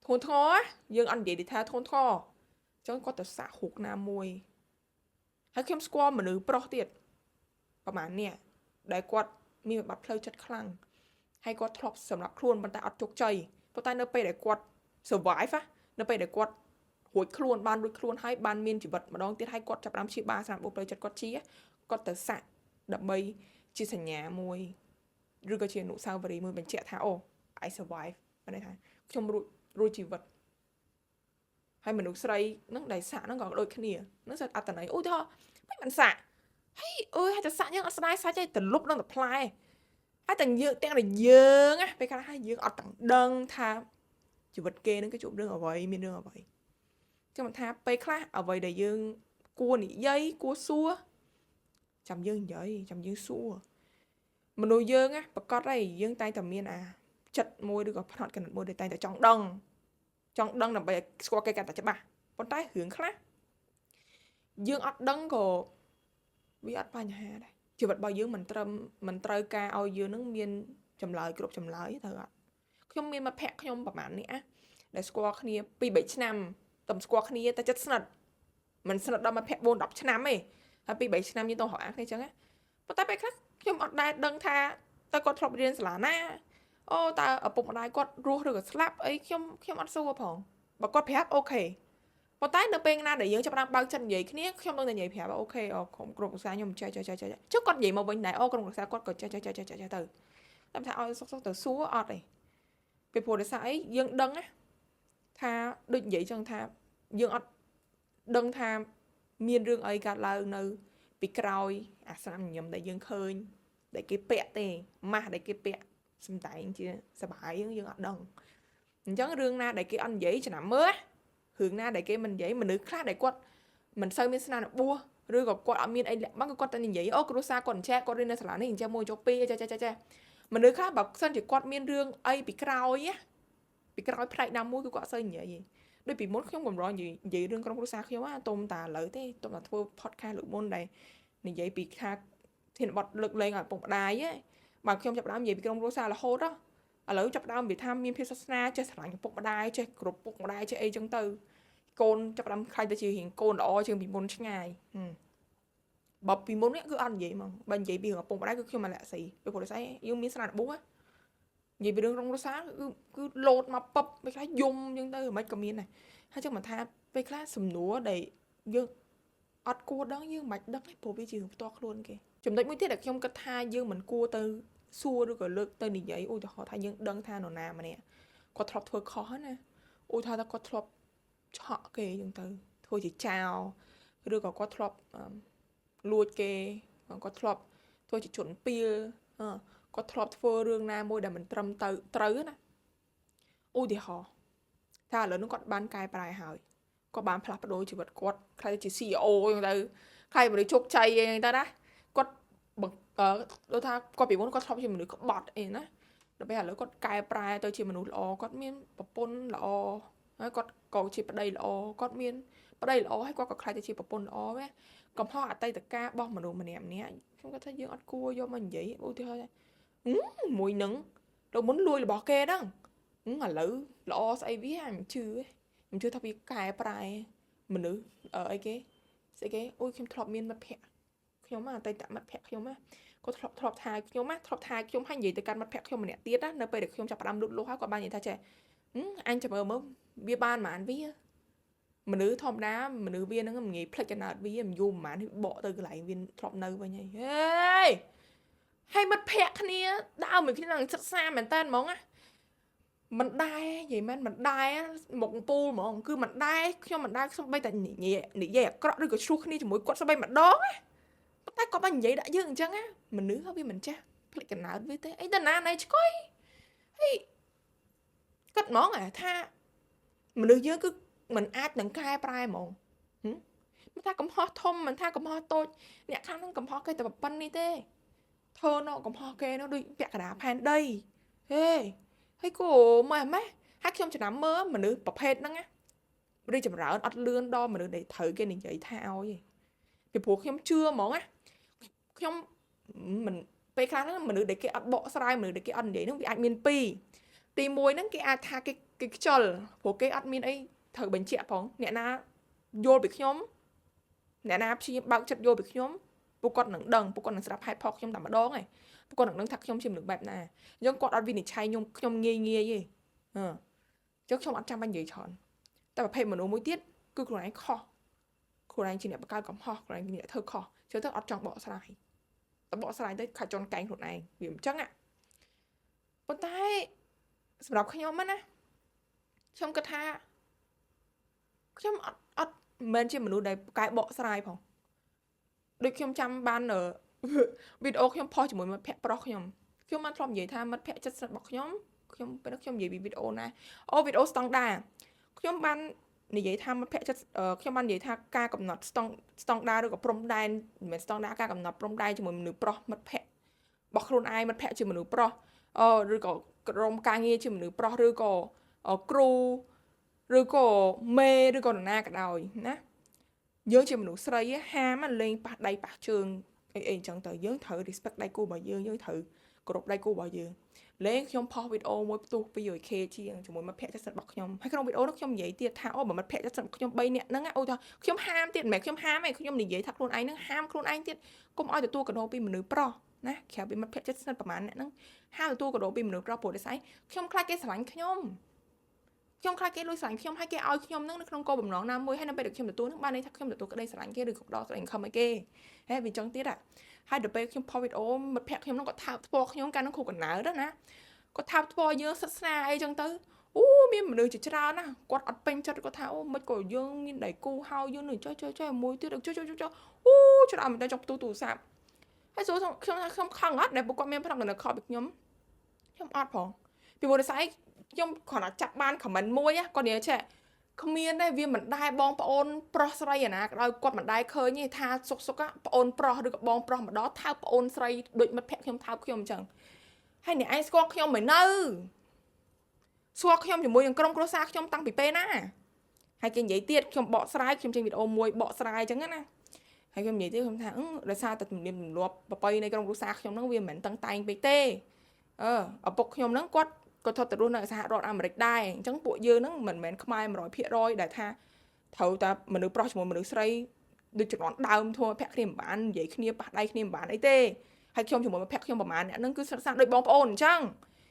ធ្ងន់ធ្ងរយើងអត់និយាយថាធ្ងន់ធ្ងរអញ្ចឹងគាត់ទៅសាក់រូបណាមួយហើយខ្ញុំស្គាល់មនុស្សប្រុសទៀតប្រហែលនេះដែលគាត់មានបាត់ផ្លូវចិត្តខ្លាំងហើយគាត់ធ្លាប់សម្រាប់ខ្លួនប៉ុន្តែអត់ជោគជ័យប៉ុន្តែនៅពេលដែលគាត់ survive នៅពេលដែលគាត់រួចខ្លួនបានរួចខ្លួនហើយបានមានជីវិតម្ដងទៀតហើយគាត់ចាប់ផ្ដើមព្យាបាលស្នាមបួនផ្លូវចិត្តគាត់ទៅសាក់ដើម្បីជាសញ្ញាមួយឬក៏ជាអនុស្សាវរីយ៍មួយបញ្ជាក់ថាអូ I survive បានន័យថាខ្ញុំរួចជីវិតហើយមនុស្សស្រីហ្នឹងដែលសាក់ហ្នឹងក៏ដូចគ្នាហ្នឹងសិតអត្តន័យឧទាហរណ៍មិនសាក់ ơi hayจะសាច់យើងអត់ស្ដាយសាច់ទេទលប់នឹងតែផ្លែហើយទាំងយើងណាពេលខ្លះហើយយើងអត់ទាំងដឹងថាជីវិតគេនឹងគេជួបរឿងអ្វីមានរឿងអ្វីចាំមិនថាពេលខ្លះអ្វីដែលយើងគួរនិយាយគួរសួរចាំយើងនិយាយចាំយើងសួរមនុស្សយើងណាប្រកាសហើយយើងតែងតែមានចិត្តមួយឬក៏ផ្នត់គំនិតមួយដែលតែងតែចង់ដឹងដើម្បីឲ្យស្គាល់គេកាន់តែច្បាស់ប៉ុន្តែរឿងខ្លះយើងអត់ដឹងក៏វាអត់បញ្ហាដែរជីវិតរបស់យើងមិនត្រូវការឲ្យយើងនឹងមានចម្លើយគ្រប់ចម្លើយទៅអត់ខ្ញុំមានមិត្តភក្តិខ្ញុំប្រហែលនេះដែលស្គាល់គ្នា2-3ឆ្នាំតែស្គាល់គ្នាតែចិត្តស្និទ្ធមិនស្និទ្ធដល់មិត្តភក្តិ4-10ឆ្នាំទេហើយ2-3ឆ្នាំយើងទៅរកអាគ្នាអញ្ចឹងណាប៉ុន្តែពេលខ្លះខ្ញុំអត់ដែលដឹងថាតើគាត់ធ្លាប់រៀនសាលាណាអូតើឪពុកម្ដាយគាត់រស់ឬក៏ស្លាប់អីខ្ញុំអត់សួរផងបើគាត់ប្រាប់អូខេប៉ុន្តែនៅពេលណាដែលយើងចាប់ផ្ដើមបើកចិត្តនិយាយគ្នាខ្ញុំនឹងតែនិយាយប្រាប់អូខេក្រុមគ្រួសារខ្ញុំចេះចុះគាត់និយាយមកវិញដែរក្រុមគ្រួសារគាត់ក៏ចេះទៅតែថាឲ្យសុកទៅសួរអត់ទេពីព្រោះដោយសារអីយើងដឹងណាថាដូចនិយាយចឹងថាយើងអត់ដឹងថាមានរឿងអីកើតឡើងនៅពីក្រោយអាស្នាមញញឹមដែលយើងឃើញដែលគេពាក់ទេម៉ាស់ដែលគេពាក់សំដែងជាសបាយយើងអត់ដឹងអញ្ចឹងរឿងណាដែលគេអត់និយាយចំណាំមើលរឿងណាដែលគេមិននិយាយមនុស្សខ្លះដែលគាត់មិនសូវមានស្នាដៃបួសឬក៏គាត់អត់មានអីលាក់បាំងគាត់តែនិយាយអូគ្រួសារគាត់អញ្ចឹងគាត់រៀននៅសាលានេះអញ្ចឹងមួយចុះពីរចាមនុស្សខ្លះបើសិនជាគាត់មានរឿងអីពីក្រោយផ្នែកណាមួយគឺគាត់អត់សូវនិយាយទេដូចពីមុនខ្ញុំកម្រនិយាយរឿងក្រុមគ្រួសារខ្ញុំទុំតាឥឡូវទេទុំតាធ្វើ podcast លើកមុនដែលនិយាយពីថាធានបត់លើកលែងឲ្យពុកម្ដាយឯងបើខ្ញុំចាប់ផ្ដើមនិយាយពីក្រុមគ្រួសាររហូតឥឡូវចាប់ផ្ដើមនិយាយថាមានភាពសាសនាចេះស្រឡាញ់ពុកម្ដាយចេះគ្រប់ពុកម្ដាយចេះអីចឹងទៅកូនចាប់ផ្ដើមខ្លាចទៅជារៀងកូនល្អជាងពីមុនឆ្ងាយបើពីមុននេះគឺអត់និយាយហ្មងបើនិយាយពីរឿងពុកម្ដាយគឺខ្ញុំមកលាក់ស៊ីពីព្រោះស្អីយើងមានស្នាដៃបួសនិយាយពីរឿងក្រុមគ្រួសារគឺលោតមកពឹបពេលខ្លះយំចឹងទៅមិនក៏មានដែរហើយចឹងមិនថាពេលខ្លះសំណួរដែលយើងអត់គួរដឹងយើងមិនដឹងទេព្រោះវាជារឿងផ្ទាល់ខ្លួនគេចំណុចមួយទៀតដែលខ្ញុំគិតថាយើងមិនគួរទៅសួរឬក៏លើកទៅនិយាយឧទាហរណ៍ថាយើងដឹងថានរណាម្នាក់គាត់ធ្លាប់ធ្វើខុសណាឧទាហរណ៍ថាគាត់ធ្លាប់ឆក់គេចឹងទៅធ្វើជាចោលឬក៏គាត់ធ្លាប់លួចគេគាត់ធ្លាប់ធ្វើជាជនពាលគាត់ធ្លាប់ធ្វើរឿងណាមួយដែលមិនត្រឹមត្រូវណាឧទាហរណ៍ថាឥឡូវនោះគាត់បានកែប្រែហើយគាត់បានផ្លាស់ប្ដូរជីវិតគាត់ខ្លាចជា CEO ចឹងទៅខ្លាចមនុស្សជោគជ័យចឹងទៅណាគាត់ដូចថាគាត់ពីមុនគាត់ធ្លាប់ជាមនុស្សក្បត់អីណាដល់ពេលឥឡូវគាត់កែប្រែទៅជាមនុស្សល្អគាត់មានប្រពន្ធល្អហើយគាត់ក៏ជាប្តីល្អគាត់មានប្តីល្អហើយគាត់ក៏ខ្លាចទៅជាប្រពន្ធល្អណាកំហុសអតីតកាលរបស់មនុស្សម្នាក់ខ្ញុំគាត់ថាយើងអត់គួរយកមកនិយាយឧទាហរណ៍មួយនឹងទៅមុនលួចរបស់គេហ្នឹងឥឡូវល្អស្អីវាខ្ញុំជឿថាវាកែប្រែមនុស្សអីគេស្អីគេអូយខ្ញុំធ្លាប់មានមិត្តភក្តិខ្ញុំអតីតមិត្តភក្តិខ្ញុំគាត់ធ្លាប់ថាខ្ញុំហើយនិយាយទៅកាន់មិត្តភក្តិខ្ញុំម្នាក់ទៀតណានៅពេលដែលខ្ញុំចាប់ផ្ដើមលូតលាស់ហើយគាត់បាននិយាយថាចេះអញចាំមើលវាបានប៉ុន្មានវាមនុស្សធម្មតាមនុស្សវាហ្នឹងមិនងាយផ្លិចកណើតវាមិនយូរប៉ុន្មានបកទៅកន្លែងវាធ្លាប់នៅវិញហើយមិត្តភក្តិគ្នាដើរមួយគ្នានឹងសិក្សាមែនតើហ្មងណាមិនដែរនិយាយមែនមិនដែរមុខពូលហ្មងគឺមិនដែរខ្ញុំមិនដែរខ្ញុំបីតែនិយាយអាក្រក់ឬក៏ឆ្លោះគ្នាជាមួយគាត់ស្បីម្ដងណាតែគាត់បាននិយាយដាក់យើងអញ្ចឹងណាមនុស្សវាមិនចេះផ្លិចកណើតវាទេអីតាណាណៃឆ្កុយហើយគាត់ហ្មងថាមនុស្សយើងគឺមិនអាចនឹងកែប្រែហ្មងមិនថាកំហុសធំមិនថាកំហុសតូចអ្នកខាងហ្នឹងកំហុសគេតែប៉ុណ្្នេះទេធ្វើនៅកំហុសគេនោះដូចពាក់កណ្ដាលផែនដីហើយគូម៉ែហើយខ្ញុំចំណាំមើលមនុស្សប្រភេទហ្នឹងណារីចម្រើនអត់លឿនដល់មនុស្សដែលត្រូវគេនិយាយថាឲ្យឯងពីព្រោះខ្ញុំជឿហ្មងណាខ្ញុំមិនពេលខ្លះហ្នឹងមនុស្សដែលគេអត់បកស្រាយមនុស្សដែលគេអត់និយាយហ្នឹងវាអាចមានពីរទី1ហ្នឹងគេអាចថាគេខ្ជិលព្រោះគេអត់មានអីត្រូវបញ្ជាក់ផងអ្នកណាយល់ពីខ្ញុំអ្នកណាព្យាយាមបើកចិត្តយល់ពីខ្ញុំពួកគាត់នឹងដឹងពួកគាត់នឹងស្ដាប់ហេតុផលខ្ញុំតែម្ដងឯងពួកគាត់នឹងដឹងថាខ្ញុំជាមនុស្សបែបណាអញ្ចឹងគាត់អត់វិនិច្ឆ័យខ្ញុំងាយទេអញ្ចឹងខ្ញុំអត់ចាំបាច់និយាយច្រើនតែប្រភេទមនុស្សមួយទៀតគឺខ្លួនឯងខុសខ្លួនឯងជាអ្នកបង្កើតកំហុសខ្លួនឯងជាអ្នកធ្វើខុសជឿទៅអត់ចង់បកស្រាយតែបកស្រាយទៅខាត់ចន់កែងខ្លួនឯងវាអញ្ចឹងប៉ុន្តែសម្រាប់ខ្ញុំណាខ្ញុំគិតថាខ្ញុំអត់មិនមែនជាមនុស្សដែលកែបកស្រាយផង ដូចខ្ញុំចាំបានវីដេអូខ្ញុំផុសជាមួយមិត្តភក្តិប្រុសខ្ញុំបានធ្លាប់និយាយថាមិត្តភក្តិចិត្តស្និទ្ធរបស់ខ្ញុំពេលនោះខ្ញុំនិយាយពីវីដេអូណាវីដេអូស្តង់ដាខ្ញុំបាននិយាយថាមិត្តភក្តិចិត្តខ្ញុំបាននិយាយថាការកំណត់ស្តង់ដាឬក៏ព្រំដែនមិនមែនស្តង់ដាការកំណត់ព្រំដែនជាមួយមនុស្សប្រុសមិត្តភក្តិរបស់ខ្លួនឯងមិត្តភក្តិជាមនុស្សប្រុសឬក៏ក្រុមការងារជាមនុស្សប្រុសឬក៏គ្រូឬក៏មេឬក៏នរណាក៏ដោយណាយើងជាមនុស្សស្រីហាមលេងប៉ះដៃប៉ះជើងអីអញ្ចឹងទៅយើងត្រូវ respect ដៃគូរបស់យើងត្រូវគោរពដៃគូរបស់យើងលេងខ្ញុំផុសវីដេអូមួយផ្ទុះ 200k ជាងជាមួយមិត្តភក្តិចិត្តស្និទ្ធរបស់ខ្ញុំហើយក្នុងវីដេអូនោះខ្ញុំនិយាយទៀតថាបើមិត្តភក្តិចិត្តស្និទ្ធរបស់ខ្ញុំ3នាក់ហ្នឹងថាខ្ញុំហាមទៀតមិនមែនខ្ញុំហាមទេខ្ញុំនិយាយថាខ្លួនឯងហ្នឹងហាមខ្លួនឯងទៀតកុំឲ្យទទួលកាដូពីមនុស្សប្រុសណាក្រៅពីមិត្តភក្តិចិត្តស្និទ្ធប្រហែលអ្នកហ្នឹងហាមទទួលកាដូពីមនុស្សប្រុសព្រោះតែស្អីខ្ញុំខ្លាចគេស្រឡាញ់ខ្ញុំខ្លាចគេលួចស្រឡាញ់ខ្ញុំហើយគេឲ្យខ្ញុំហ្នឹងនៅក្នុងគោលបំណងណាមួយហើយនៅពេលដែលខ្ញុំទទួលហ្នឹងបានន័យថាខ្ញុំទទួលក្តីស្រឡាញ់គេឬក៏ផ្ដល់ក្តីខំឲ្យគេហើយវាចឹងទៀតហើយដល់ពេលខ្ញុំផុសវីដេអូមិត្តភក្តិខ្ញុំហ្នឹងក៏ថើបថ្ពល់ខ្ញុំកាលហ្នឹងគ្រូកណ្ដៅទៅណាគាត់ថើបថ្ពល់យើងសិក្សាអីចឹងទៅមានមនុស្សជាច្រើនណាគាត់អត់ពេញចិត្តគាត់ថាមិនក៏យើងមានដៃគូហើយយើងនឹងចុះមួយទៀតចុះច្រើនមែនតើចង់ផ្ទុះទូរស័ព្ទហើយសួរខ្ញុំខឹងអត់ដែលពួកគាត់មានផ្នែកនៅខលពីខ្ញុំអត់ផងពីព្រោះតែស្អីខ្ញុំគ្រាន់តែចាប់បាន comment មួយគាត់និយាយចេះគ្មានទេវាមិនដែរបងប្អូនប្រុសស្រីណាក៏ដោយគាត់មិនដែរឃើញទេថាសុកប្អូនប្រុសឬក៏បងប្រុសម្ដងថើបប្អូនស្រីដូចមិត្តភក្តិខ្ញុំថើបខ្ញុំអញ្ចឹងហើយអ្នកឯងស្គាល់ខ្ញុំមិននៅស្គាល់ខ្ញុំជាមួយនឹងក្រុមគ្រួសារខ្ញុំតាំងពីពេលណាហើយគេនិយាយទៀតខ្ញុំបកស្រាយខ្ញុំចេញវីដេអូមួយបកស្រាយអញ្ចឹងណាហើយខ្ញុំនិយាយទៀតខ្ញុំថាដោយសារតែទំនៀមទម្លាប់ប្រពៃនៃក្រុមគ្រួសារខ្ញុំហ្នឹងវាមិនមែនតឹងតែងពេកទេឪពុកខ្ញុំហ្នឹងគាត់ក៏ថតទៅរស់នៅសហរដ្ឋអាមេរិកដែរអញ្ចឹងពួកយើងហ្នឹងមិនមែនខ្មែរ 100% ដែលថាត្រូវតែមនុស្សប្រុសជាមួយមនុស្សស្រីដូចជំនាន់ដើមធัวភ័ក្រគ្នាមិនបាននិយាយគ្នាប៉ះដៃគ្នាមិនបានអីទេហើយខ្ញុំជាមួយមិត្តភក្តិខ្ញុំប្រហែលអ្នកហ្នឹងគឺស្និទ្ធស្នាលដូចបងប្អូនអញ្ចឹង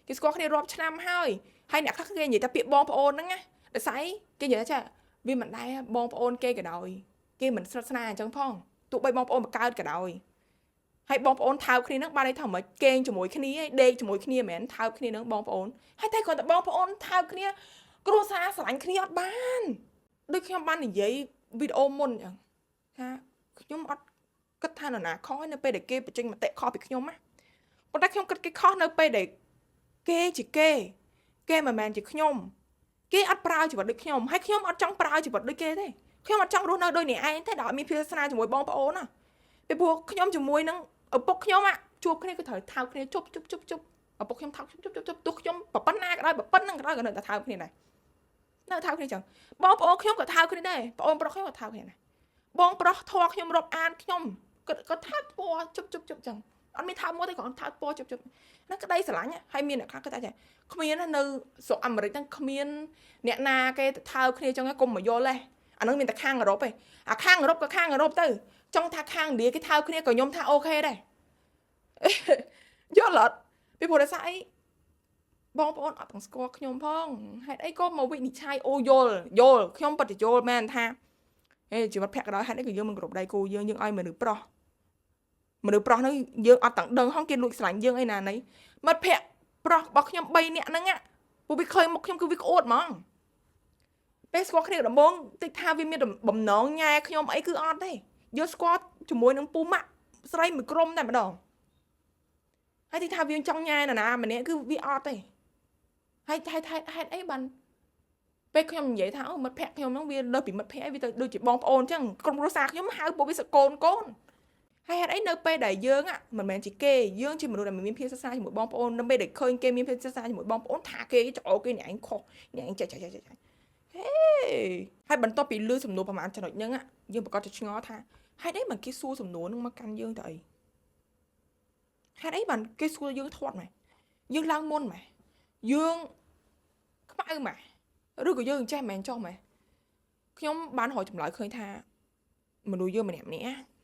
គេស្គាល់គ្នារាប់ឆ្នាំហើយអ្នកខ្លះគេនិយាយថាពាក្យបងប្អូនហ្នឹងណាតែស្អីគេនិយាយថាវាមិនដែរបងប្អូនគេក៏ដោយគេមិនស្និទ្ធស្នាលអញ្ចឹងផងទោះបីបងប្អូនបង្កើតក៏ដោយហើយបងប្អូនថើបគ្នាហ្នឹងបានន័យថាមិនគេងជាមួយគ្នាដេកជាមួយគ្នាមិនមែនថើបគ្នាហ្នឹងបងប្អូនហើយតែគាត់តែបងប្អូនថើបគ្នាគ្រួសារស្រឡាញ់គ្នាអត់បានដូចខ្ញុំបាននិយាយវីដេអូមុនអញ្ចឹងថាខ្ញុំអត់គិតថានរណាខុសនៅពេលដែលគេបញ្ចេញមតិខុសពីខ្ញុំណាប៉ុន្តែខ្ញុំគិតគេខុសនៅពេលដែលគេជាគេមិនមែនជាខ្ញុំគេអត់ប្រើជីវិតដូចខ្ញុំហើយខ្ញុំអត់ចង់ប្រើជីវិតដូចគេទេខ្ញុំអត់ចង់រស់នៅដូចអ្នកឯងទេដែលអត់មានភាពស្នេហ៍ជាមួយបងប្អូនណាពីព្រោះខ្ញុំជាមួយនឹងឪពុកខ្ញុំជួបគ្នាគឺត្រូវថើបគ្នាជប់ឪពុកខ្ញុំថើបជប់ទោះខ្ញុំប៉ុណ្ណាក៏ដោយប៉ុណ្ណឹងក៏ដោយក៏នៅតែថើបគ្នាដែរនៅថើបគ្នាចឹងបងប្អូនខ្ញុំក៏ថើបគ្នាដែរបងប្រុសខ្ញុំក៏ថើបគ្នាដែរបងប្រុសធွာខ្ញុំរាប់អានខ្ញុំក៏ថើបពណ៌ជប់ចឹងអត់មានថើបមកទេគ្រាន់ថើបពណ៌ជប់ហ្នឹងក្តីស្រឡាញ់ហើយមានអ្នកខ្លះគាត់ថាគ្មាននៅស្រុកអាមេរិកហ្នឹងគ្មានអ្នកណាគេទៅថើបគ្នាចឹងកុំមកយល់ទេអាហ្នឹងមានតែខាងអឺរ៉ុបទេអាខាងអឺរ៉ុបក៏ខាងអឺរ៉ុបទៅចង់ថាខាងឥណ្ឌាគេថើបគ្នាក៏ខ្ញុំថាអូខេដែរយល់អត់ពីព្រោះតែស្អីបងប្អូនអត់ទាំងស្គាល់ខ្ញុំផងហេតុអីក៏មកវិនិច្ឆ័យយល់ខ្ញុំពិតជាយល់មែនថាជីវិតភក្តិក៏ដោយហេតុអីក៏យើងមិនគោរពដៃគូយើងឲ្យមនុស្សប្រុសហ្នឹងយើងអត់ទាំងដឹងហងគេលួចស្រឡាញ់យើងអីណាណីមិត្តភក្តិប្រុសរបស់ខ្ញុំ3នាក់ហ្នឹងពួកវាឃើញមុខខ្ញុំគឺវាក្អួតហ្មងពេលស្គាល់គ្នាដំបូងតិចថាវាមានបំណងញ៉ែខ្ញុំអីគឺអត់ទេយកស្គាល់ជាមួយនឹងពូម៉ាក់ស្រីមួយក្រុមតែម្ដងហើយទីថាវាចង់ញ៉ែនរណាម្នាក់គឺវាអត់ទេហើយហេតុអីបានពេលខ្ញុំនិយាយថាមិត្តភក្តិខ្ញុំហ្នឹងវាលើសពីមិត្តភក្តិអីវាទៅដូចជាបងប្អូនអញ្ចឹងក្រុមគ្រួសារខ្ញុំហៅពួកវាសកូនកូនហើយហេតុអីនៅពេលដែលយើងមិនមែនជាគេយើងជាមនុស្សដែលមានភាពសិក្សាជាមួយបងប្អូននៅពេលដែលឃើញគេមានភាពសិក្សាជាមួយបងប្អូនថាគេចោលគេញ៉ែងខុសញ៉ែងចាហើយបន្ទាប់ពីលឺសំណួរប្រហែលចំណុចហ្នឹងយើងប្រកាសជាឆ្ងល់ថាហេតុអីបានគេសួរសំណួរហ្នឹងមកកាន់យើងទៅអីហេតុអីបានគេសួរយើងធាត់ម៉េចយើងឡើងមុនម៉េចយើងខ្មៅម៉េចឬក៏យើងចេះមែនចុះម៉េចខ្ញុំបានរកចម្លើយឃើញថាមនុស្សយើងម្នាក់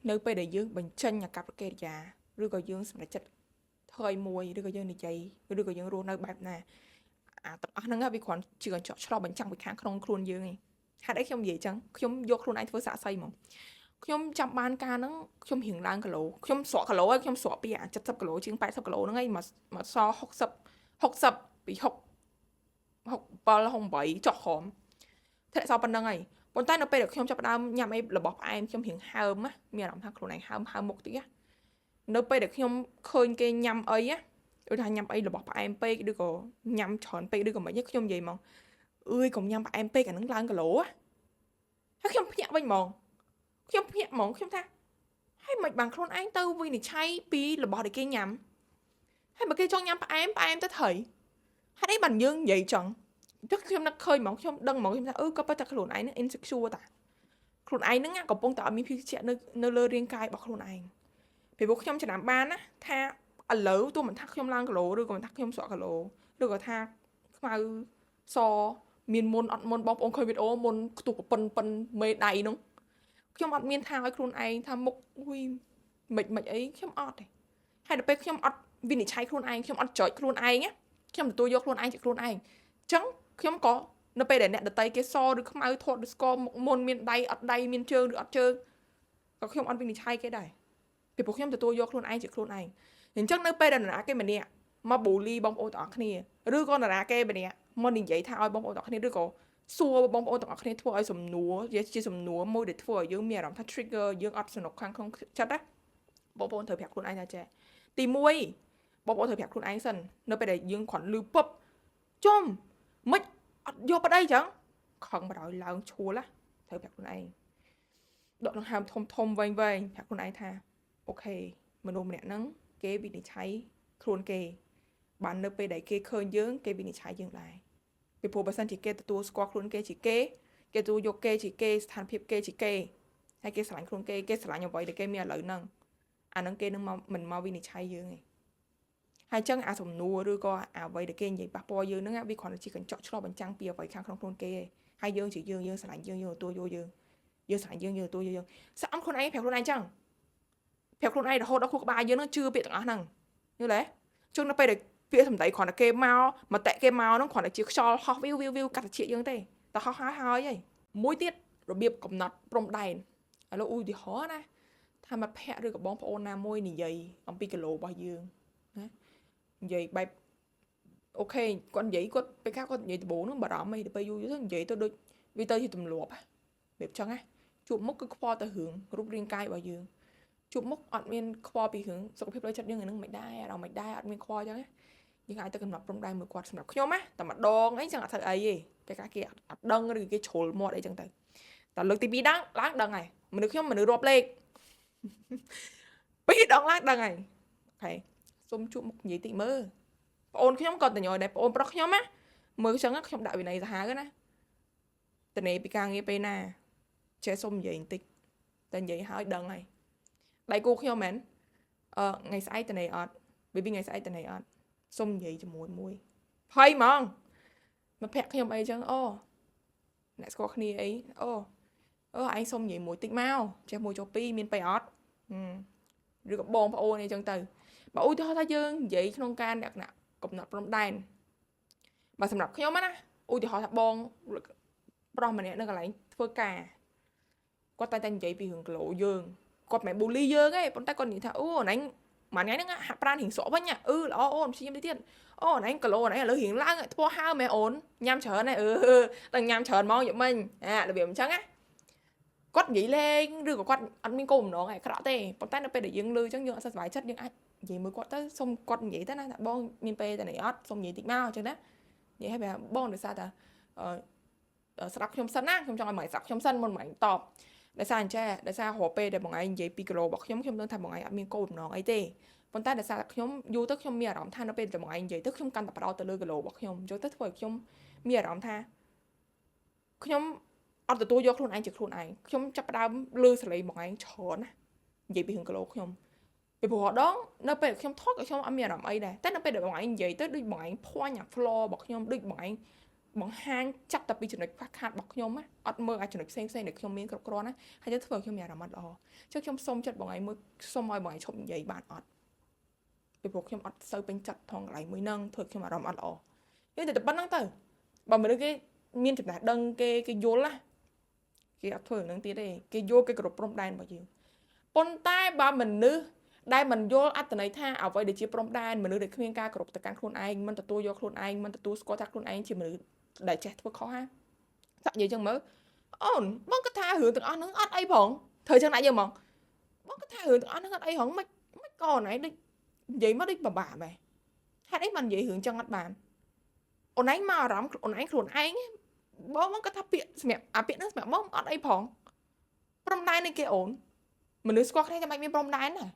នៅពេលដែលយើងបញ្ចេញអាកប្បកិរិយាឬក៏យើងសម្រេចចិត្តធ្វើឲ្យមួយឬក៏យើងនិយាយឬក៏យើងរស់នៅបែបណាទាំងអស់ហ្នឹងវាគ្រាន់ជាកញ្ចក់ឆ្លុះបញ្ចាំងពីខាងក្នុងខ្លួនយើងឯងហេតុអីខ្ញុំនិយាយចឹងខ្ញុំយកខ្លួនឯងធ្វើសាកសីហ្មងខ្ញុំចាំបានការហ្នឹងខ្ញុំរៀងឡើងគីឡូខ្ញុំស្រកគីឡូហើយខ្ញុំស្រកពី70គីឡូជាង80គីឡូហ្នឹងឯងមកស60ពី67 68ចុះក្រោមធ្លាក់សល់ប៉ុណ្្នឹងហើយ ប៉ុន្តែនៅពេលដែលខ្ញុំចាប់ផ្ដើមញ៉ាំអីរបស់ផ្អែមខ្ញុំរៀងហើមណាមានអារម្មណ៍ថាខ្លួនឯងហើមមុខតិចណានៅពេលដែលខ្ញុំឃើញគេញ៉ាំអីណាដូចថាញ៉ាំអីរបស់ផ្អែមពេកឬក៏ញ៉ាំច្រើនពេកឬក៏មិនខ្ញុំនិយាយហ្មងអើយកុំញ៉ាំផ្អែមពេកអានឹងឡើងគីឡូហើយខ្ញុំភ្ញាក់វិញហ្មងខ្ញុំភ្ញាក់ហ្មងខ្ញុំថាហើយមិនបានខ្លួនឯងទៅវិនិច្ឆ័យពីរបស់ដែលគេញ៉ាំហើយបើគេចង់ញ៉ាំផ្អែមទៅថៃហេតុអីបានយើងនិយាយចឹងទឹកខ្ញុំនឹកឃើញហ្មងខ្ញុំដឹងហ្មងខ្ញុំថាក៏ប៉ុន្តែខ្លួនឯងនឹង insecure តាខ្លួនឯងហ្នឹងកំពុងតែអត់មានភាពជាក់នៅលើរាងកាយរបស់ខ្លួនឯងពីព្រោះខ្ញុំចំណាំបានណាថាឥឡូវទោះមិនថាខ្ញុំឡើងគីឡូឬក៏មិនថាខ្ញុំស្រកគីឡូឬក៏ថាខ្មៅសមានមុនអត់មុនបងប្អូនឃើញវីដេអូមុនខ្ទុះប៉ុនមេដៃនោះខ្ញុំអត់មានថាឲ្យខ្លួនឯងថាមុខអុយមិនអីខ្ញុំអត់ទេហើយដល់ពេលខ្ញុំអត់វិនិច្ឆ័យខ្លួនឯងខ្ញុំអត់ចុចខ្លួនឯងខ្ញុំទទួលយកខ្លួនឯងជាខ្លួនឯងអញ្ចឹងខ្ញុំក៏នៅពេលដែលអ្នកដតីគេសឬខ្មៅធាត់ឬស្គរមុខមុនមានដៃអត់ដៃមានជើងឬអត់ជើងក៏ខ្ញុំអត់វិនិច្ឆ័យគេដែរពីព្រោះខ្ញុំទទួលយកខ្លួនឯងជាខ្លួនឯងអញ្ចឹងនៅពេលដែលនរណាគេម្នាក់មកបូលីបងប្អូនទាំងអស់គ្នាឬក៏នរណាគេម្នាក់មកនិយាយថាឲ្យបងប្អូនទាំងអស់គ្នាឬក៏សួរបងប្អូនទាំងអស់គ្នាធ្វើឲ្យសំណួរជាសំណួរមួយដែលធ្វើឲ្យយើងមានអារម្មណ៍ថា trigger យើងអត់សនុកខាងក្នុងចិត្តណាបងប្អូនត្រូវប្រាប់ខ្លួនឯងថាចេះទី1បងប្អូនត្រូវប្រាប់ខ្លួនឯងសិននៅពេលដែលយើងគ្រាន់លឺពឹបចំមិនអត់យកប្តីចឹងខឹងបដ ாய் ឡើងឈួលណាត្រូវប្រាប់ខ្លួនឯងដកដង្ហើមធំវែងប្រាប់ខ្លួនឯងថាអូខេមនុស្សម្នាក់ហ្នឹងគេវិនិច្ឆ័យខ្លួនគេបាននៅពេលដែលគេឃើញយើងគេវិនិច្ឆ័យយើងដែរពីព្រោះបើសិនជាគេទទួលស្គាល់ខ្លួនគេជាគេទទួលយកគេជាគេស្ថានភាពគេជាគេហើយគេស្រឡាញ់ខ្លួនគេស្រឡាញ់អ្វីដែលគេមានឥឡូវហ្នឹងអាហ្នឹងគេនឹងមិនមកវិនិច្ឆ័យយើងទេហើយចឹងអាសំណួរឬក៏អ្វីដែលគេនិយាយប៉ះពាល់យើងហ្នឹងវាគ្រាន់តែជាកញ្ចក់ឆ្លុះបញ្ចាំងពីអ្វីខាងក្នុងខ្លួនគេទេហើយយើងជាយើងស្រឡាញ់យើងទទួលយកយើងស្រឡាញ់យើងទទួលយកយើងស្អប់ខ្លួនឯងប្រាប់ខ្លួនឯងចឹងប្រាប់ខ្លួនឯងរហូតដល់ខួរក្បាលយើងនឹងជឿពាក្យទាំងអស់ហ្នឹងយល់ទេជួននៅពេលដែលពាក្យសម្ដីគ្រាន់តែគេមកមតិគេមកហ្នឹងគ្រាន់តែជាខ្យល់ហោះវីវកាត់តិចយើងទេតែហោះហើយហីមួយទៀតរបៀបកំណត់ព្រំដែនឥឡូវឧទាហរណ៍ណាថាមិត្តភក្តិឬក៏បងប្អូនណាមួយនិយាយអំពីគីឡូរបស់យើងណានិយាយបែបអូខេគាត់និយាយគាត់ពេលខ្លះគាត់និយាយដំបូងហ្នឹងបារម្ភអីទៅពេលយូរទៅនិយាយទៅដូចវាទៅជាទម្លាប់បែបចឹងណាជួបមុខគឺខ្វល់ទៅរឿងរូបរាងកាយរបស់យើងជួបមុខអត់មានខ្វល់ពីរឿងសុខភាពផ្លូវចិត្តយើងហ្នឹងមិនដែរអារម្មណ៍មិនដែរអត់មានខ្វល់ចឹងណាយើងអាចទៅកំណត់ព្រំដែនមួយគាត់សម្រាប់ខ្ញុំណាតែម្ដងអីចឹងអត់ធ្វើអីទេពេលខ្លះគេអត់ដឹងឬគេជ្រុលមាត់អីចឹងទៅតែលើកទី2ឡើងដឹងហើយមនុស្សខ្ញុំមនុស្សរាប់លេខ2ដងឡើងដឹងហើយអូខេសុំជួបមុខនិយាយតិចមើលបងអូនខ្ញុំក៏តញយដែរបងអូនប្រុសខ្ញុំណាមើលចឹងខ្ញុំដាក់វិន័យសាហាវណាតនេពីការងារពេលណាចេះសុំនិយាយបន្តិចតែនិយាយហើយដឹងហើយដៃគូខ្ញុំមែនថ្ងៃស្អែកតនេអត់វាថ្ងៃស្អែកតនេអត់សុំនិយាយជាមួយមួយភ័យហ្មងមកភ័ក្រខ្ញុំអីចឹងអូអ្នកស្គាល់គ្នាអីអូឯងសុំនិយាយមួយតិចមកចេះមួយចុះ2មានពេលអត់ឬក៏បងប្អូនអីចឹងទៅបើឧទាហរណ៍ថាយើងនិយាយក្នុងការលក្ខណៈកំណត់ព្រំដែនបើសម្រាប់ខ្ញុំណាឧទាហរណ៍ថាបងប្រុសម្នាក់នៅកន្លែងធ្វើការគាត់តែនិយាយពីរឿងគីឡូយើងគាត់មិនប៊ូលីយើងទេប៉ុន្តែគាត់និយាយថាអូអញមួយថ្ងៃហ្នឹងហាក់ប្រានរៀងស្រកវិញល្អអូនព្យាយាមទៀតអូអញគីឡូអញឥឡូវរៀងឡើងធ្វើហើមែនអូនញ៉ាំច្រើនហើយតែញ៉ាំច្រើនមកយកមិញរបៀបអញ្ចឹងណាគាត់និយាយលេងឬក៏គាត់អត់មានគោលបំណងអីអាក្រក់ទេប៉ុន្តែនៅពេលដែលយើងលឺអញ្ចឹងយើងអត់សុខសប្បាយចិត្តយើងអាចនិយាយមួយគាត់ទៅសុំគាត់និយាយទៅណាថាបងមានពេលតែនេះអត់សុំនិយាយតិចមកអញ្ចឹងណានិយាយឲ្យបងដោយសារតែស្ដាប់ខ្ញុំសិនណាខ្ញុំចង់ឲ្យម៉ែស្ដាប់ខ្ញុំសិនមុនម៉ែតបដោយសារអញ្ចឹងដោយសាររាល់ពេលដែលបងឯងនិយាយពីគីឡូរបស់ខ្ញុំដឹងថាបងឯងអត់មានគោលបំណងអីទេប៉ុន្តែដោយសារខ្ញុំយូរទៅខ្ញុំមានអារម្មណ៍ថានៅពេលដែលបងឯងនិយាយទៅខ្ញុំកាន់តែបដោតទៅលើគីឡូរបស់ខ្ញុំអញ្ចឹងទៅធ្វើឲ្យខ្ញុំមានអារម្មណ៍ថាខ្ញុំអត់ទទួលយកខ្លួនឯងជាខ្លួនឯងខ្ញុំចាប់ផ្ដើមលឺសលេងបងឯងច្រើនណានិយាយពីរឿងគីឡូខ្ញុំពីព្រោះដងនៅពេលខ្ញុំថតក៏ខ្ញុំអត់មានអារម្មណ៍អីដែរតែនៅពេលដែលបងឯងនិយាយទៅដូចបងឯងភ័ញអា floor របស់ខ្ញុំដូចបងឯងបង្ហាញចាប់តែពីចំណុចខ្វះខាតរបស់ខ្ញុំណាអត់មើលអាចចំណុចផ្សេងដែលខ្ញុំមានគ្រប់គ្រាន់ណាហើយទៅធ្វើឲ្យខ្ញុំមានអារម្មណ៍អត់ល្អចឹងខ្ញុំសុំចិត្តបងឯងមួយសុំឲ្យបងឯងឈប់និយាយបានអត់ពីព្រោះខ្ញុំអត់សូវពេញចិត្តថងកន្លែងមួយហ្នឹងធ្វើខ្ញុំអារម្មណ៍អត់ល្អយើងតែប៉ុណ្្នឹងទៅបើមនុស្សគេមានចំណេះដឹងគេយល់ណាគេអត់ធ្វើនឹងទៀតទេគេយល់គេគ្រប់ព្រំដែនរបស់យើងប៉ុន្តែបើមនុស្សដែលមិនយល់អត្ថន័យថាអ្វីដែលជាព្រំដែនមនុស្សដែលគ្មានការគោរពទៅកាន់ខ្លួនឯងមិនទទួលយកខ្លួនឯងមិនទទួលស្គាល់ថាខ្លួនឯងជាមនុស្សដែលចេះធ្វើខុសហាសាក់និយាយចឹងមើល អូនបងគាត់ថារឿងទាំងអស់ហ្នឹងអត់អីផងត្រូវចឹងណាស់យើងហ្មងបងគាត់ថារឿងទាំងអស់ហ្នឹងអត់អីហងមិនក៏ណៃដូចនិយាយមកដូចបបាក់បែហេតុអីមិននិយាយរឿងចឹងអត់បានអូនឯងមកអារម្មណ៍អូនឯងខ្លួនឯងបងគាត់ថាពាក្យសម្រាប់អាពាក្យហ្នឹងសម្រាប់បងអត់អីផងព្រំដែននេះគេអូនមនុស្សស្គាល់គ្នាចាំបាច់មានព្រំដែនណា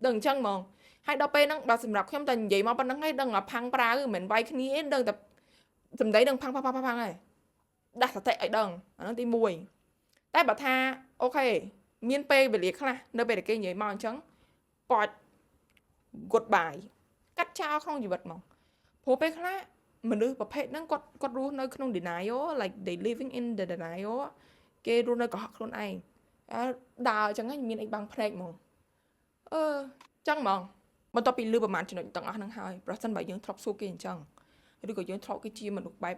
ដឹងអញ្ចឹងហ្មងហើយដល់ពេលហ្នឹងដល់សម្រាប់ខ្ញុំតែនិយាយមកប៉ុណ្្នឹងហើយដឹងថាផាំងប្រាវមិនវាយគ្នាឯងដឹងតែសម្ដីដឹងផាំងហើយដាស់សតិឲ្យដឹងអាហ្នឹងទី1តែបើថាអូខេមានពេលវេលាខ្លះនៅពេលដែលគេនិយាយមកអញ្ចឹងប៉ាច់ goodbye កាត់ចោលក្នុងជីវិតហ្មងព្រោះពេលខ្លះមនុស្សប្រភេទហ្នឹងគាត់រស់នៅក្នុង denial like they living in the denial គេរស់នៅកុហកខ្លួនឯងដើរអញ្ចឹងមានអីបាំងភ្នែកហ្មងចឹងហ្មងបន្ទាប់ពីលឺប្រហែលចំណុចទាំងអស់ហ្នឹងហើយប្រសិនបើយើងធ្លាប់សួរគេអញ្ចឹងឬក៏យើងធ្លាប់គេជាមនុស្សបែប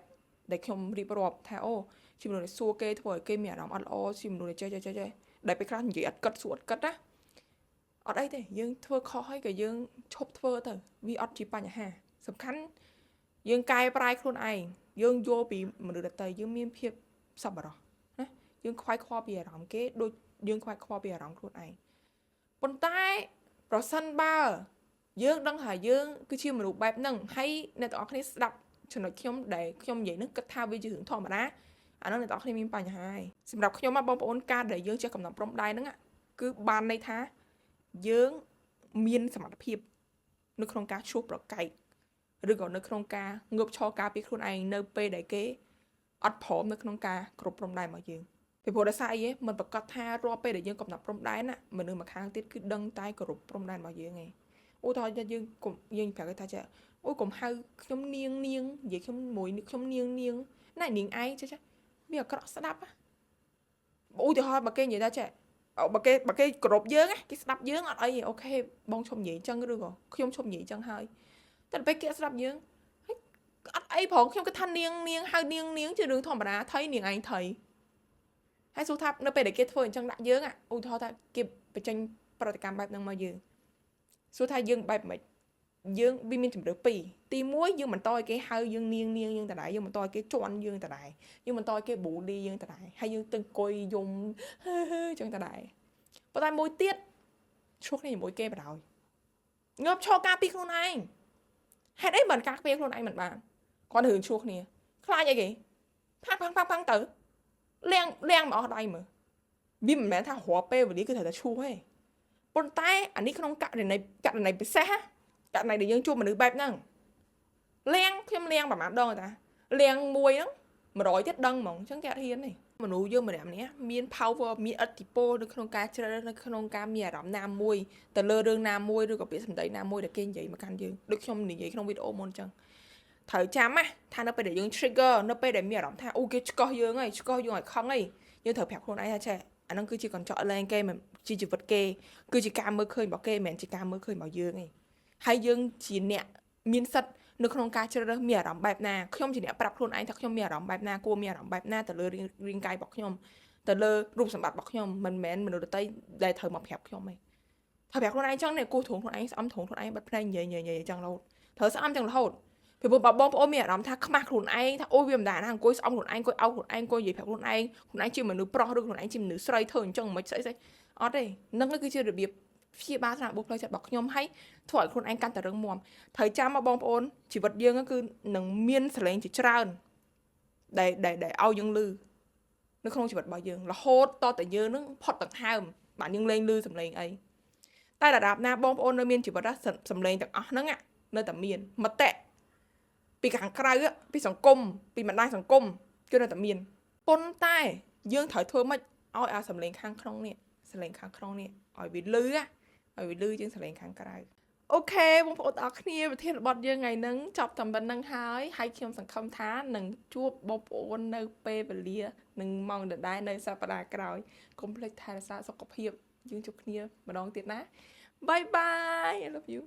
ដែលខ្ញុំរៀបរាប់ថាអូជាមនុស្សដែលសួរគេធ្វើឲ្យគេមានអារម្មណ៍អត់ល្អជាមនុស្សដែលចេះដែលពេលខ្លះនិយាយអត់គិតសួរអត់គិតណាអត់អីទេយើងធ្វើខុសហើយក៏យើងឈប់ធ្វើទៅវាអត់ជាបញ្ហាសំខាន់យើងកែប្រែខ្លួនឯងយើងយល់ពីមនុស្សដទៃយើងមានភាពសប្បុរសណាយើងខ្វាយខ្វល់ពីអារម្មណ៍គេដូចយើងខ្វាយខ្វល់ពីអារម្មណ៍ខ្លួនឯងប៉ុន្តែប្រសិនបើយើងដឹងថាយើងគឺជាមនុស្សបែបហ្នឹងហើយអ្នកទាំងអស់គ្នាស្ដាប់ចំណុចខ្ញុំដែលខ្ញុំនិយាយហ្នឹងគិតថាវាជារឿងធម្មតាអាហ្នឹងអ្នកទាំងអស់គ្នាមានបញ្ហាហើយសម្រាប់ខ្ញុំបងប្អូនការដែលយើងចេះកំណត់ព្រំដែនហ្នឹងគឺបានន័យថាយើងមានសមត្ថភាពនៅក្នុងការឈ្លោះប្រកែកឬក៏នៅក្នុងការងើបឈរការពារខ្លួនឯងនៅពេលដែលគេអត់ព្រមនៅក្នុងការគ្រប់ព្រំដែនរបស់យើងពីព្រោះដោយសារអីមិនប្រកាសថារាល់ពេលដែលយើងកំណត់ព្រំដែនណាមនុស្សម្ខាងទៀតគឺដឹងតែគ្រប់ព្រំដែនរបស់យើងឯងឧទាហរណ៍យើងប្រាប់គេថាចាអូកុំហៅខ្ញុំនាងនិយាយខ្ញុំមួយខ្ញុំនាងណានាងឯងចាវាអាក្រក់ស្ដាប់ឧទាហរណ៍បើគេនិយាយថាចាបើគេគ្រប់យើងគេស្ដាប់យើងអត់អីអូខេបងឈប់និយាយអញ្ចឹងឬក៏ខ្ញុំឈប់និយាយអញ្ចឹងហើយតែពេលគេស្ដាប់យើងអត់អីផងខ្ញុំគិតថានាងហៅនាងជារឿងធម្មតាថៃនាងឯងថៃហើយសួរថានៅពេលដែលគេធ្វើអញ្ចឹងដាក់យើងឧទាហរណ៍ថាគេបញ្ចេញប្រតិកម្មបែបហ្នឹងមកយើងសួរថាយើងបែបម៉េចយើងវាមានជំរឿពីរទី1យើងបន្តឲ្យគេហៅយើងនាងយើងតដែរយើងបន្តឲ្យគេជន់យើងតដែរយើងបន្តឲ្យគេប៊ូលីយើងតដែរហើយយើងទៅអង្គុយយំអញ្ចឹងតដែរប៉ុន្តែមួយទៀតឈ្លោះគ្នាជាមួយគេបណ្ដោយងាប់ឈរការពីខ្លួនឯងហេតុអីមិនការពារខ្លួនឯងមិនបានគាត់រឿងឈ្លោះគ្នាខ្លាចអីគេផាំងទៅលាងមកអស់ដៃមើលវាមិនមែនថារាល់ពេលវេលាគឺត្រូវតែឈ្លោះទេប៉ុន្តែអានេះក្នុងករណីពិសេសករណីដែលយើងជួបមនុស្សបែបហ្នឹងខ្ញុំលាងប្រហែលដងតាលាងមួយហ្នឹង100ទៀតដឹងហ្មងអញ្ចឹងគេអត់ហ៊ានទេមនុស្សយើងម្នាក់មាន power មានឥទ្ធិពលនៅក្នុងការជ្រើសរើសនៅក្នុងការមានអារម្មណ៍ណាមួយទៅលើរឿងណាមួយឬក៏ពាក្យសម្ដីណាមួយដែលគេនិយាយមកកាន់យើងដូចខ្ញុំនិយាយក្នុងវីដេអូមុនអញ្ចឹងត្រូវចាំណាថានៅពេលដែលយើង trigger នៅពេលដែលមានអារម្មណ៍ថាអូគេឆ្កោះយើងឲ្យខឹងហើយយើងត្រូវប្រាប់ខ្លួនឯងថាចេះអាហ្នឹងគឺជាកញ្ចក់លែងគេមិនជាជីវិតគេគឺជាការមើលឃើញរបស់គេមិនមែនជាការមើលឃើញរបស់យើងទេហើយយើងជាអ្នកមានសិទ្ធិនៅក្នុងការជ្រើសរើសមានអារម្មណ៍បែបណាខ្ញុំជាអ្នកប្រាប់ខ្លួនឯងថាខ្ញុំមានអារម្មណ៍បែបណាគួរមានអារម្មណ៍បែបណាទៅលើរាងកាយរបស់ខ្ញុំទៅលើរូបសម្បត្តិរបស់ខ្ញុំមិនមែនមនុស្សដទៃដែលត្រូវមកប្រាប់ខ្ញុំទេត្រូវប្រាប់ខ្លួនឯងចឹងនេះគួរទ្រង់ខ្លួនឯងស្អំទ្រង់ខ្លួនឯងបិទភ្នែកនិយាយចឹងរហូតត្រូវស្អំចឹងរហូតពីព្រោះបងប្អូនមានអារម្មណ៍ថាខ្មាស់ខ្លួនឯងថាអូវាមិនដែរណាអង្គុយស្អំខ្លួនឯងអង្គុយអោបខ្លួនឯងអង្គុយនិយាយប្រាប់ខ្លួនឯងជាមនុស្សប្រុសឬខ្លួនឯងជាមនុស្សស្រីធ្វើអញ្ចឹងមិនស្អីអត់ទេនឹងគឺជារបៀបព្យាបាលថ្នាក់បុគ្គលិកចិត្តរបស់ខ្ញុំឲ្យធ្វើឲ្យខ្លួនឯងកាន់តែរឹងមាំត្រូវចាំមកបងប្អូនជីវិតយើងគឺនឹងមានសលេងជាច្រើនដែលឲ្យយើងលឺនៅក្នុងជីវិតរបស់យើងរហូតតតែយើងនឹងផុតដង្ហើមបាទយើងលែងលឺសំឡេងអីតែដរាបណាបងប្អូននៅមានជីវិតសំឡេងទាំងអស់ហ្នឹងនៅតែមានមតិពីខាងក្រៅពីសង្គមពីបណ្ដាញសង្គមគឺនៅតែមានប៉ុន្តែយើងត្រូវធ្វើម៉េចឲ្យអាសំឡេងខាងក្នុងនេះឲ្យវាលឺជាងសំឡេងខាងក្រៅអូខេបងប្អូនទាំងអស់គ្នាប្រធានបទយើងថ្ងៃហ្នឹងចប់តែប៉ុណ្្នឹងហើយខ្ញុំសង្ឃឹមថានឹងជួបបងប្អូននៅពេលវេលានឹងម៉ោងដដែលនៅសប្តាហ៍ក្រោយកុំភ្លេចថែរក្សាសុខភាពយើងជួបគ្នាម្ដងទៀតណាបាយបាយ I love you